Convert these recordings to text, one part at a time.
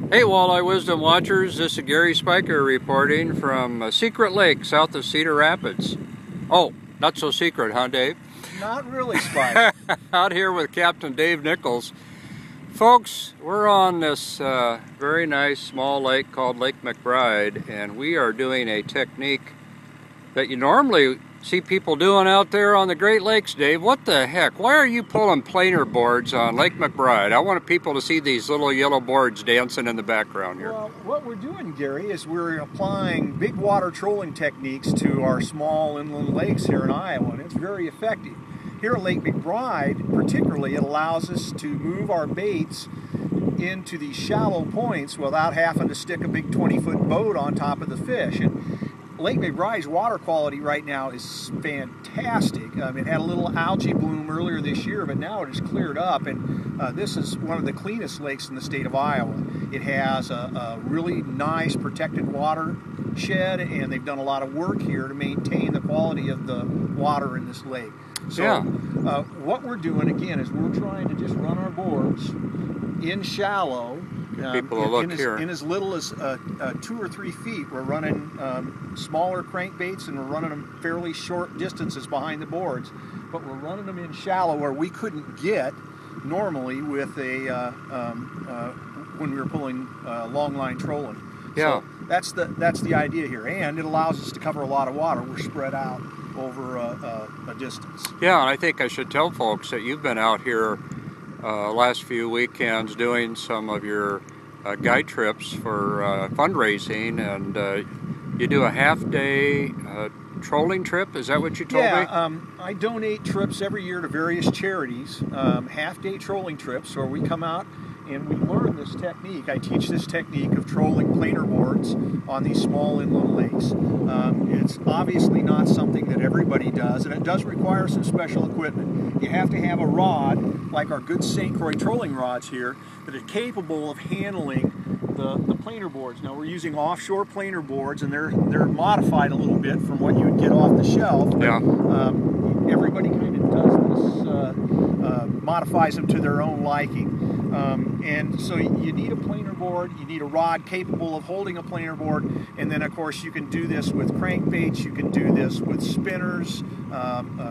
Hey Walleye Wisdom Watchers, this is Gary Spiker reporting from Secret Lake south of Cedar Rapids. Oh, not so secret, huh Dave? Not really, Spike. Out here with Captain Dave Nichols. Folks, we're on this very nice small lake called Lake McBride, and we are doing a technique that you normally see people doing out there on the Great Lakes. Dave, what the heck? Why are you pulling planer boards on Lake McBride? I want people to see these little yellow boards dancing in the background here. Well, what we're doing, Gary, is we're applying big water trolling techniques to our small inland lakes here in Iowa, and it's very effective. Here at Lake McBride, particularly, it allows us to move our baits into these shallow points without having to stick a big 20-foot boat on top of the fish. And Lake McBride's water quality right now is fantastic. It had a little algae bloom earlier this year, but now it has cleared up, and this is one of the cleanest lakes in the state of Iowa. It has a really nice protected watershed, and they've done a lot of work here to maintain the quality of the water in this lake. So yeah. What we're doing, again, is we're trying to just run our boards in shallow. People will look here. In as little as 2 or 3 feet. We're running smaller crankbaits, and we're running them fairly short distances behind the boards, but we're running them in shallow where we couldn't get normally with a when we were pulling long line trolling. Yeah. So that's the idea here, and it allows us to cover a lot of water. We're spread out over a distance. Yeah, and I think I should tell folks that you've been out here last few weekends doing some of your guide trips for fundraising, and you do a half-day trolling trip. Is that what you told me? Yeah, I donate trips every year to various charities, half-day trolling trips, where we come out and we learn this technique. I teach this technique of trolling planer boards on these small inland lakes. It's obviously not something that everybody does, and it does require some special equipment. You have to have a rod, like our good St. Croix trolling rods here, that are capable of handling the planer boards. Now, we're using offshore planer boards, and they're modified a little bit from what you would get off the shelf. Yeah. Everybody kind of does this, modifies them to their own liking. And so you need a planer board, you need a rod capable of holding a planer board, and then of course you can do this with crankbaits, you can do this with spinners,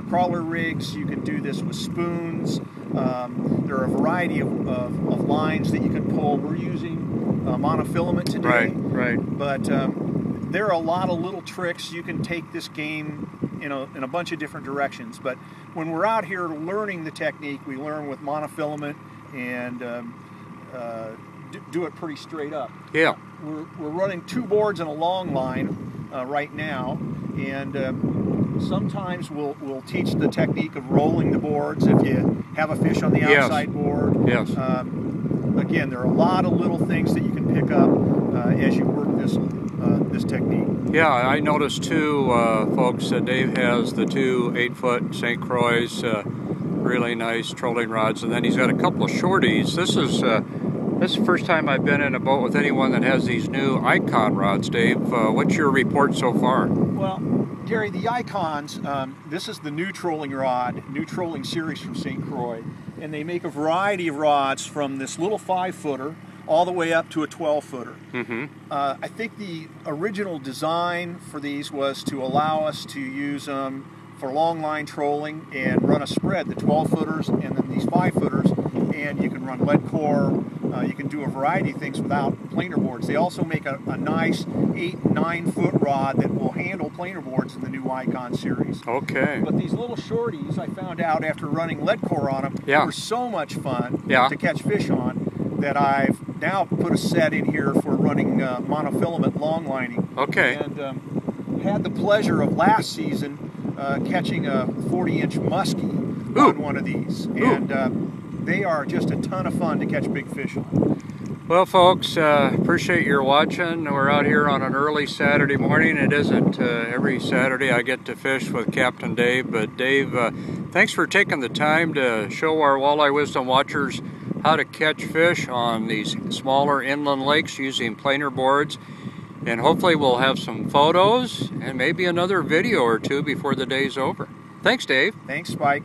crawler rigs, you can do this with spoons. There are a variety of lines that you can pull. We're using monofilament today, Right. but there are a lot of little tricks. You can take this game in a bunch of different directions, but when we're out here learning the technique, we learn with monofilament and do it pretty straight up. Yeah. We're running 2 boards and a long line right now, and sometimes we'll teach the technique of rolling the boards if you have a fish on the outside board. Yes. Again, there are a lot of little things that you can pick up as you work this technique. Yeah, I noticed too, folks, that Dave has the 2 8-foot St. Croix, really nice trolling rods, and then he's got a couple of shorties. This is the first time I've been in a boat with anyone that has these new Icon rods. Dave, what's your report so far? Well, Gary, the Icons, this is the new trolling rod, new trolling series from St. Croix, and they make a variety of rods from this little 5-footer all the way up to a 12-footer. Mm-hmm. I think the original design for these was to allow us to use them for long line trolling and run a spread, the 12-footers and then these 5-footers, and you can run lead core, you can do a variety of things without planer boards. They also make a nice 8 and 9-foot rod that will handle planer boards in the new Icon series. Okay. But these little shorties, I found out after running lead core on them, were so much fun to catch fish on that I've now put a set in here for running monofilament long lining. Okay. And had the pleasure of last season catching a 40-inch muskie on one of these. And they are just a ton of fun to catch big fish on. Well, folks, appreciate your watching. We're out here on an early Saturday morning. It isn't every Saturday I get to fish with Captain Dave, but Dave, thanks for taking the time to show our Walleye Wisdom watchers how to catch fish on these smaller inland lakes using planer boards. And hopefully we'll have some photos and maybe another video or 2 before the day's over. Thanks, Dave. Thanks, Spike.